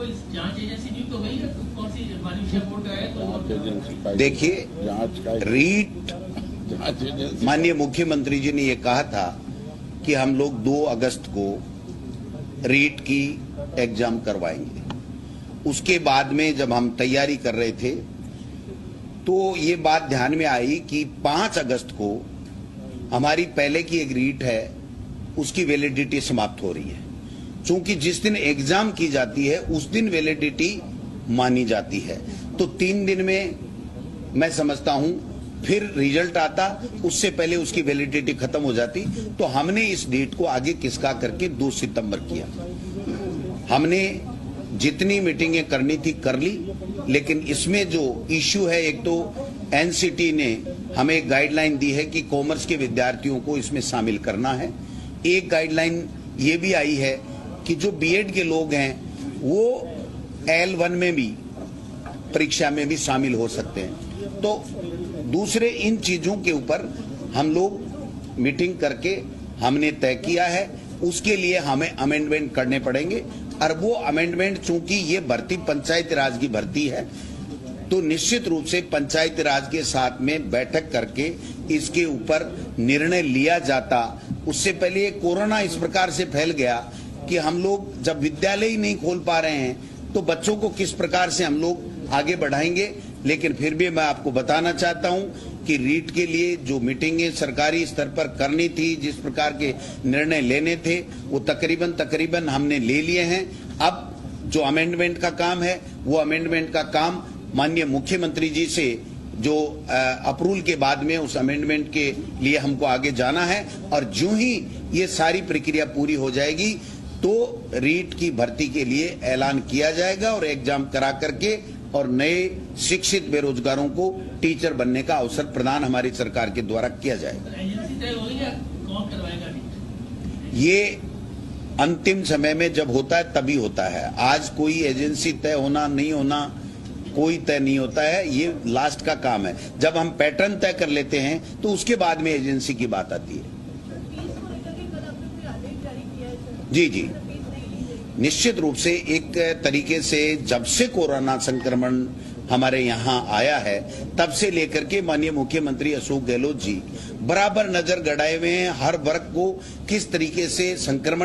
कोई जांच एजेंसी नियुक्त तो गई है, तो कौन सी माननीय रिपोर्ट है? तो देखिए, रीट माननीय मुख्यमंत्री जी ने ये कहा था कि हम लोग 2 अगस्त को रीट की एग्जाम करवाएंगे। उसके बाद में जब हम तैयारी कर रहे थे तो ये बात ध्यान में आई कि 5 अगस्त को हमारी पहले की एक रीट है, उसकी वैलिडिटी समाप्त हो रही है। चूंकि जिस दिन एग्जाम की जाती है उस दिन वैलिडिटी मानी जाती है, तो 3 दिन में मैं समझता हूं फिर रिजल्ट आता, उससे पहले उसकी वैलिडिटी खत्म हो जाती। तो हमने इस डेट को आगे खिसका करके 2 सितंबर किया। हमने जितनी मीटिंगें करनी थी कर ली, लेकिन इसमें जो इश्यू है, एक तो एनसीटी ने हमें एक गाइडलाइन दी है कि कॉमर्स के विद्यार्थियों को इसमें शामिल करना है। एक गाइडलाइन ये भी आई है कि जो बीएड के लोग हैं वो L1 में भी परीक्षा में भी शामिल हो सकते हैं। तो दूसरे इन चीजों के ऊपर हम लोग मीटिंग करके हमने तय किया है, उसके लिए हमें अमेंडमेंट करने पड़ेंगे। और वो अमेंडमेंट, चूंकि ये भर्ती पंचायत राज की भर्ती है, तो निश्चित रूप से पंचायत राज के साथ में बैठक करके इसके ऊपर निर्णय लिया जाता। उससे पहले कोरोना इस प्रकार से फैल गया कि हम लोग जब विद्यालय ही नहीं खोल पा रहे हैं तो बच्चों को किस प्रकार से हम लोग आगे बढ़ाएंगे। लेकिन फिर भी मैं आपको बताना चाहता हूं कि रीट के लिए जो मीटिंगें सरकारी स्तर पर करनी थी, जिस प्रकार के निर्णय लेने थे, वो तकरीबन हमने ले लिए हैं। अब जो अमेंडमेंट का काम है, वो अमेंडमेंट का काम माननीय मुख्यमंत्री जी से जो अप्रूवल के बाद में उस अमेंडमेंट के लिए हमको आगे जाना है। और जो ही ये सारी प्रक्रिया पूरी हो जाएगी तो रीट की भर्ती के लिए ऐलान किया जाएगा और एग्जाम करा करके और नए शिक्षित बेरोजगारों को टीचर बनने का अवसर प्रदान हमारी सरकार के द्वारा किया जाएगा। एजेंसी तय होगी या कौन करवाएगा? ये अंतिम समय में जब होता है तभी होता है। आज कोई एजेंसी तय होना नहीं होना कोई तय नहीं होता है, ये लास्ट का काम है। जब हम पैटर्न तय कर लेते हैं तो उसके बाद में एजेंसी की बात आती है। जी, निश्चित रूप से एक तरीके से जब से कोरोना संक्रमण हमारे यहाँ आया है तब से लेकर के माननीय मुख्यमंत्री अशोक गहलोत जी बराबर नजर गड़ाए हुए हैं हर वर्ग को किस तरीके से संक्रमण